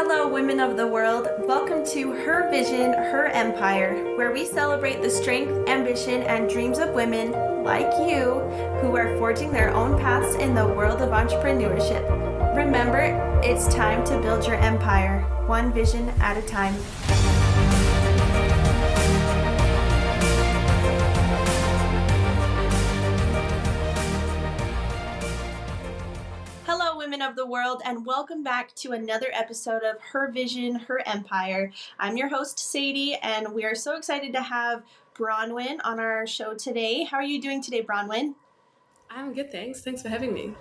Hello, women of the world. Welcome to Her Vision, Her Empire, where we celebrate the strength, ambition, and dreams of women like you who are forging their own paths in the world of entrepreneurship. Remember, it's time to build your empire, one vision at a time. Hello, women of the world, and welcome back to another episode of Her Vision, Her Empire. I'm your host, Sadie, and we are so excited to have Bronwyn on our show today. How are you doing today, Bronwyn? I'm good, thanks. Thanks for having me.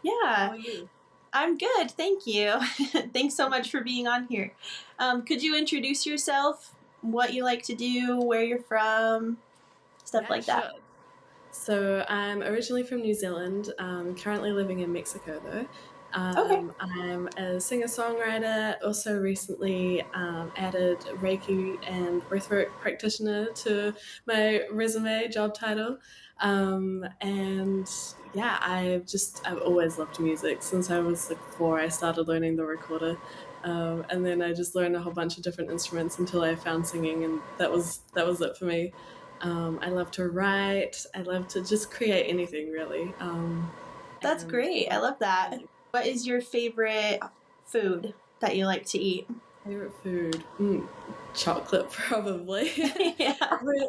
Yeah. How are you? I'm good, thank you. Thanks so much for being on here. Could you introduce yourself, what you like to do, where you're from, stuff like that? Sure. So I'm originally from New Zealand, currently living in Mexico though. Okay. I'm a singer-songwriter, also recently added Reiki and breathwork practitioner to my resume job title. And yeah, I've always loved music. Since I was like 4, I started learning the recorder. And then I just learned a whole bunch of different instruments until I found singing, and that was it for me. I love to write. I love to just create anything, really. That's great. I love that. What is your favorite food that you like to eat? Favorite food? Chocolate, probably. Yeah.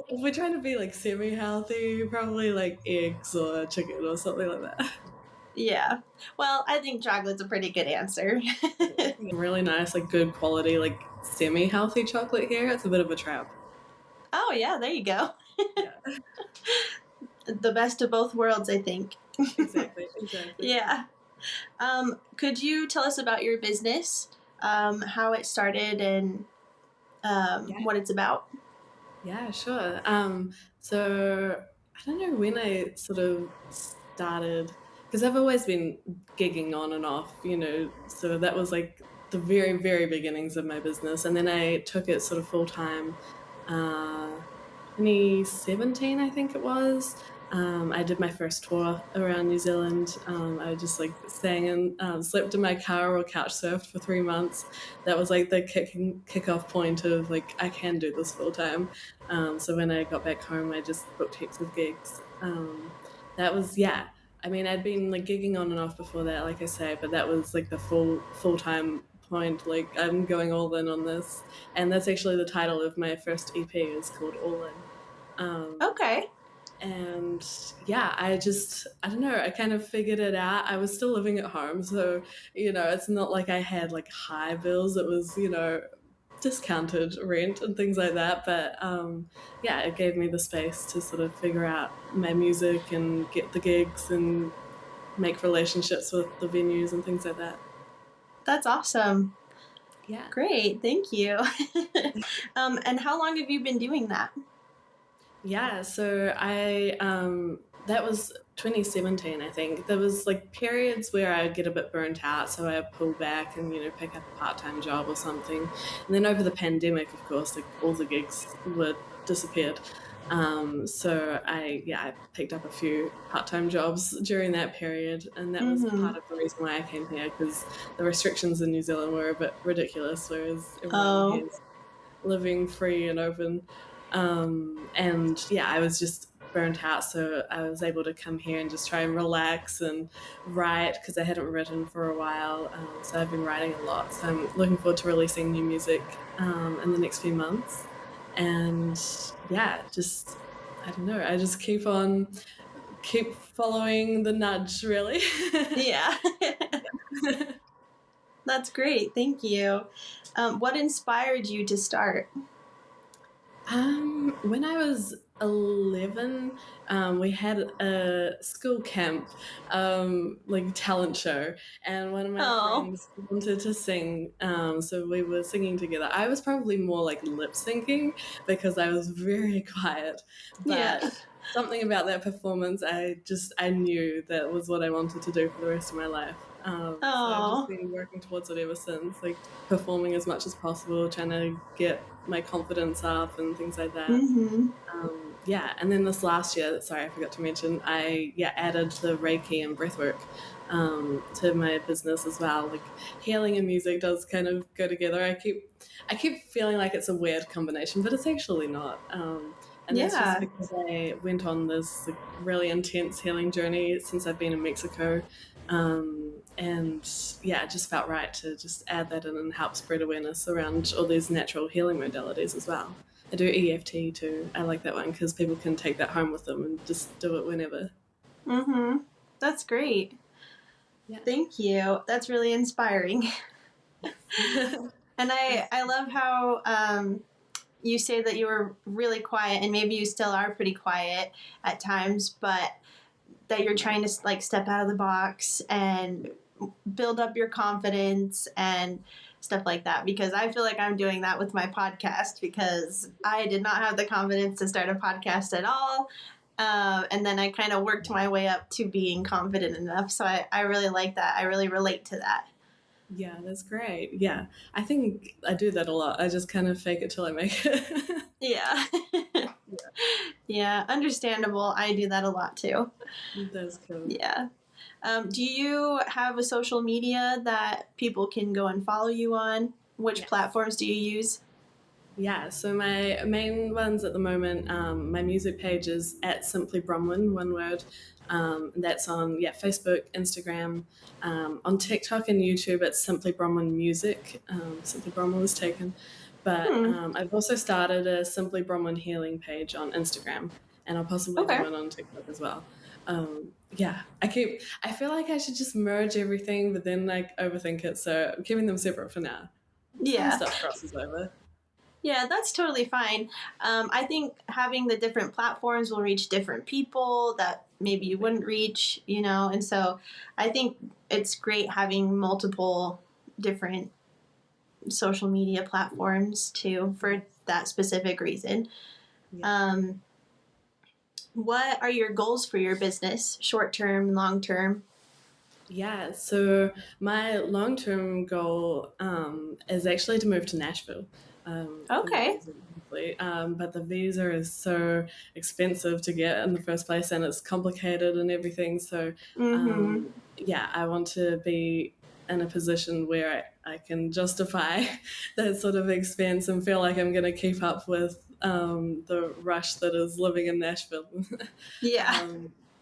If we're trying to be like semi-healthy, probably like eggs or chicken or something like that. Yeah. Well, I think chocolate's a pretty good answer. Really nice, like good quality, like semi-healthy chocolate here. It's a bit of a trap. Oh, yeah, there you go. Yeah. The best of both worlds, I think. Exactly. Yeah. Could you tell us about your business, how it started, and what it's about? Yeah, sure. So I don't know when I sort of started, because I've always been gigging on and off, so that was like the very, very beginnings of my business. And then I took it sort of full time, uh, 2017, I think it was. I did my first tour around New Zealand. I just like sang and slept in my car or couch surfed for 3 months. That was like the kickoff point of like I can do this full time. So when I got back home, I just booked heaps of gigs. That was I mean, I'd been like gigging on and off before that, like I say, but that was like the full time point. Like I'm going all in on this, and that's actually the title of my first EP. Is called All In. Okay. And yeah, I don't know, I kind of figured it out. I was still living at home, so it's not like I had like high bills. It was discounted rent and things like that, but yeah, it gave me the space to sort of figure out my music and get the gigs and make relationships with the venues and things like that. That's awesome. Yeah. Great. Thank you. And how long have you been doing that? Yeah, so that was 2017, I think. There was like periods where I'd get a bit burnt out, so I'd pull back and pick up a part-time job or something. And then over the pandemic, of course, like all the gigs were disappeared. So I picked up a few part-time jobs during that period, and that was part of the reason why I came here, because the restrictions in New Zealand were a bit ridiculous, whereas everyone here is living free and open. And yeah, I was just burnt out, so I was able to come here and just try and relax and write, because I hadn't written for a while. So I've been writing a lot, so I'm looking forward to releasing new music in the next few months. And yeah, just I don't know, I just keep following the nudge, really. Yeah. That's great. Thank you. What inspired you to start? When I was 11, we had a school camp, like talent show, and one of my friends wanted to sing, so we were singing together. I was probably more like lip syncing because I was very quiet, but something about that performance, I knew that was what I wanted to do for the rest of my life. So I've just been working towards it ever since, like performing as much as possible, trying to get my confidence up and things like that. Yeah, and then this last year, sorry, I forgot to mention, I added the Reiki and breathwork. to my business as well. Like healing and music does kind of go together. I keep feeling like it's a weird combination, but it's actually not. And that's just Yeah. because I went on this like, really intense healing journey since I've been in Mexico. And yeah, it just felt right to just add that in and help spread awareness around all these natural healing modalities as well. I do EFT too. I like that one because people can take that home with them and just do it whenever. Mm-hmm. That's great. Yeah. Thank you. That's really inspiring. And I love how you say that you were really quiet, and maybe you still are pretty quiet at times, but that you're trying to like step out of the box and build up your confidence and stuff like that, because I feel like I'm doing that with my podcast, because I did not have the confidence to start a podcast at all. And then I kind of worked my way up to being confident enough. So I really like that. I really relate to that. Yeah, that's great. Yeah, I think I do that a lot. I just kind of fake it till I make it. Yeah. Yeah, understandable. I do that a lot too. That's cool. Yeah. Do you have a social media that people can go and follow you on? Which platforms do you use? Yeah, so my main ones at the moment, my music page is at Simply Bronwyn, one word. That's on Facebook, Instagram, on TikTok and YouTube. It's Simply Bronwyn Music. Simply Bronwyn was taken, but I've also started a Simply Bronwyn Healing page on Instagram, and I'll possibly do one on TikTok as well. Yeah, I feel like I should just merge everything, but then like overthink it, so I'm keeping them separate for now. Yeah. Some stuff crosses over. Yeah, that's totally fine. I think having the different platforms will reach different people that maybe you wouldn't reach, and so I think it's great having multiple different social media platforms too for that specific reason. Yeah. What are your goals for your business, short term, long term? Yeah, so my long-term goal is actually to move to Nashville. Okay. But the visa is so expensive to get in the first place, and it's complicated and everything. So, yeah, I want to be in a position where I can justify that sort of expense and feel like I'm going to keep up with the rush that is living in Nashville. Yeah.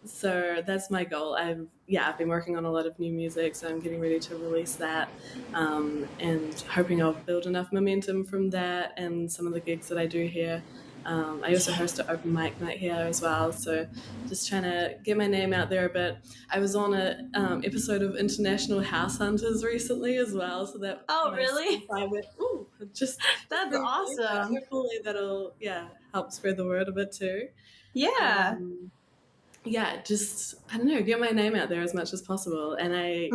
So that's my goal. I've been working on a lot of new music, so I'm getting ready to release that, and hoping I'll build enough momentum from that and some of the gigs that I do here. I also host an open mic night here as well, so just trying to get my name out there a bit. I was on an episode of International House Hunters recently as well, so that really? I went, ooh, just that's awesome. Hopefully that'll help spread the word a bit too. Yeah. Just I don't know, get my name out there as much as possible. And I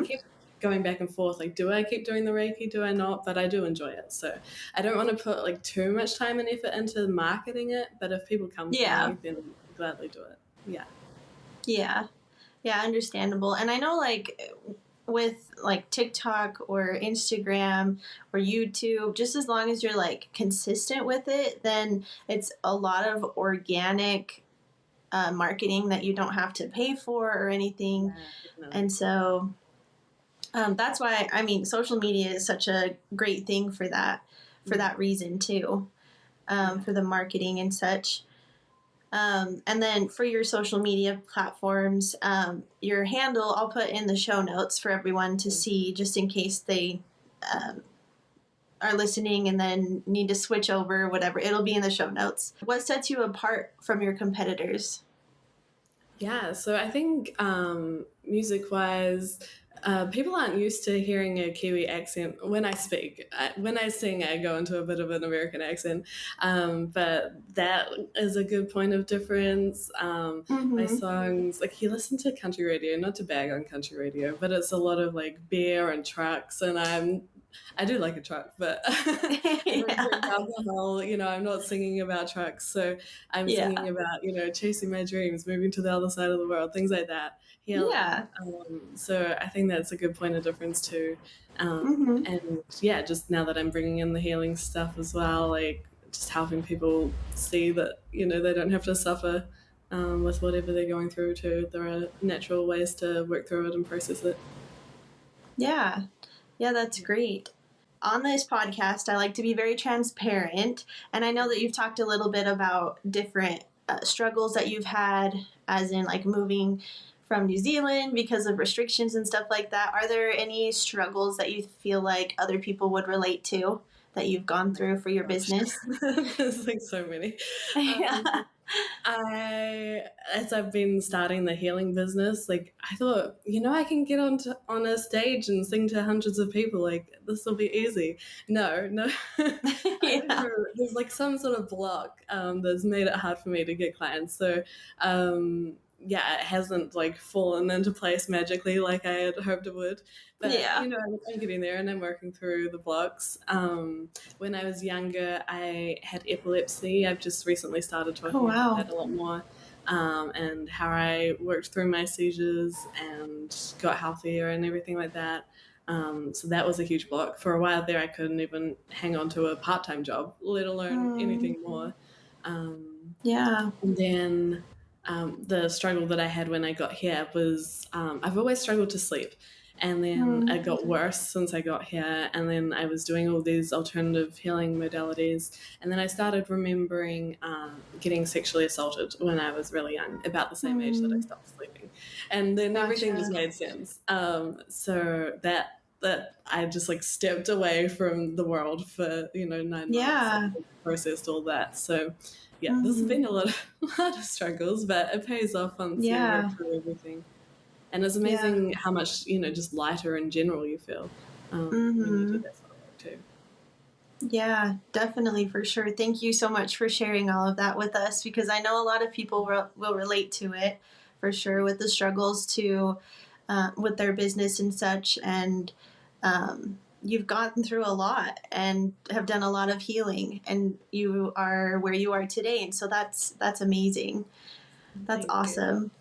keep going back and forth, like, do I keep doing the Reiki, do I not? But I do enjoy it, so I don't want to put like too much time and effort into marketing it, but if people come to me, then I'll gladly do it. Understandable. And I know like with like TikTok or Instagram or YouTube, just as long as you're like consistent with it, then it's a lot of organic marketing that you don't have to pay for or anything. And so that's why, social media is such a great thing for that reason too, for the marketing and such. And then for your social media platforms, your handle, I'll put in the show notes for everyone to see, just in case they are listening and then need to switch over, whatever. It'll be in the show notes. What sets you apart from your competitors? Yeah, so I think music-wise, people aren't used to hearing a Kiwi accent when I speak. When I sing, I go into a bit of an American accent, but that is a good point of difference. My songs, like you listen to country radio, not to bag on country radio, but it's a lot of like beer and trucks, and I do like a truck, but alcohol, I'm not singing about trucks. So I'm singing about, chasing my dreams, moving to the other side of the world, things like that. So I think that's a good point of difference too. And just now that I'm bringing in the healing stuff as well, like just helping people see that, they don't have to suffer with whatever they're going through too. There are natural ways to work through it and process it. Yeah. Yeah, that's great. On this podcast, I like to be very transparent. And I know that you've talked a little bit about different struggles that you've had, as in like moving from New Zealand because of restrictions and stuff like that. Are there any struggles that you feel like other people would relate to that you've gone through for your business? There's like so many. Yeah. As I've been starting the healing business, like I thought, I can get on a stage and sing to hundreds of people. Like this will be easy. No. I don't Yeah. know. There's like some sort of block that's made it hard for me to get clients. So it hasn't like fallen into place magically like I had hoped it would. But Yeah. I'm getting there and I'm working through the blocks. When I was younger, I had epilepsy. I've just recently started talking about that a lot more, and how I worked through my seizures and got healthier and everything like that. So that was a huge block. For a while there, I couldn't even hang on to a part-time job, let alone anything more. Yeah. And then the struggle that I had when I got here was I've always struggled to sleep. And then it got worse since I got here. And then I was doing all these alternative healing modalities. And then I started remembering getting sexually assaulted when I was really young, about the same age that I stopped sleeping. And then everything just made sense. So that I just like stepped away from the world for 9 months. Yeah. And processed all that. So yeah, this has been a lot of struggles, but it pays off once you work through everything. And it's amazing how much, just lighter in general you feel when you do that sort of work too. Yeah, definitely, for sure. Thank you so much for sharing all of that with us, because I know a lot of people will relate to it for sure, with the struggles to with their business and such. And you've gotten through a lot and have done a lot of healing, and you are where you are today. And so that's amazing. That's awesome.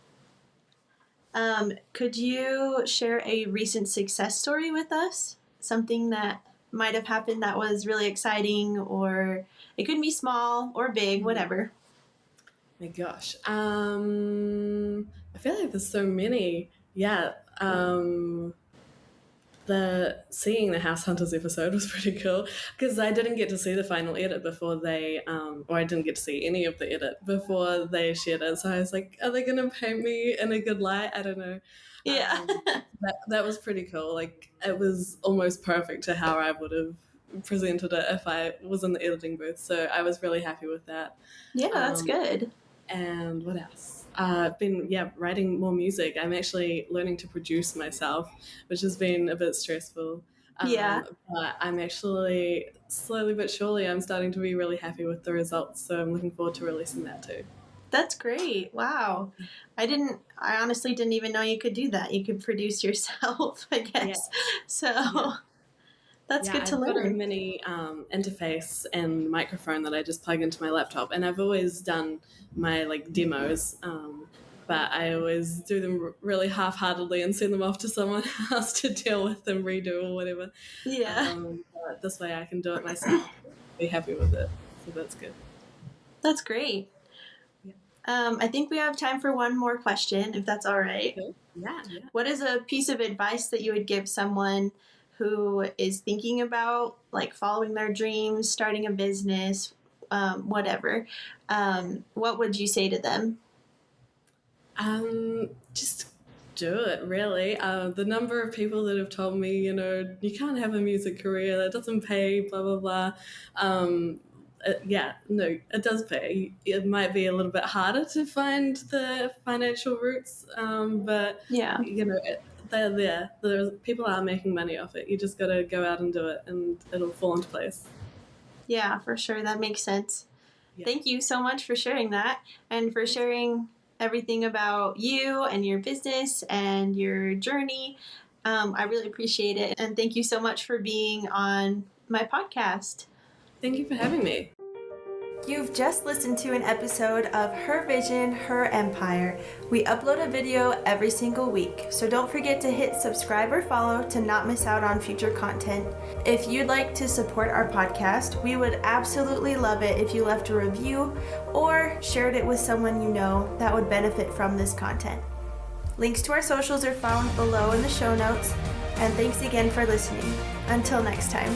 Could you share a recent success story with us? Something that might have happened that was really exciting, or it could be small or big, whatever. My gosh. I feel like there's so many. Yeah. Seeing the House Hunters episode was pretty cool, because I didn't get to see the final edit before they, or I didn't get to see any of the edit before they shared it. So I was like, are they going to paint me in a good light? I don't know. Yeah. That was pretty cool. Like it was almost perfect to how I would have presented it if I was in the editing booth. So I was really happy with that. Yeah, that's good. And what else? I've been writing more music. I'm actually learning to produce myself, which has been a bit stressful. But I'm actually slowly but surely I'm starting to be really happy with the results. So I'm looking forward to releasing that too. That's great. Wow. I honestly didn't even know you could do that. You could produce yourself, I guess. So that's good to learn. I've got a mini interface and microphone that I just plug into my laptop, and I've always done my like demos, but I always do them really half-heartedly and send them off to someone else to deal with and redo or whatever. Yeah. But this way I can do it myself and be happy with it. So that's good. That's great. I think we have time for one more question, if that's all right. Okay. Yeah. What is a piece of advice that you would give someone who is thinking about like following their dreams, starting a business, whatever? What would you say to them? Just do it, really. The number of people that have told me, you can't have a music career, that doesn't pay, blah, blah, blah. It does pay. It might be a little bit harder to find the financial roots, but they're there. People are making money off it. You just got to go out and do it, and it'll fall into place. Yeah, for sure. That makes sense. Yeah. Thank you so much for sharing that, and for sharing everything about you and your business and your journey. I really appreciate it, and thank you so much for being on my podcast. Thank you for having me. You've just listened to an episode of Her Vision, Her Empire. We upload a video every single week, so don't forget to hit subscribe or follow to not miss out on future content. If you'd like to support our podcast, we would absolutely love it if you left a review or shared it with someone you know that would benefit from this content. Links to our socials are found below in the show notes, and thanks again for listening. Until next time.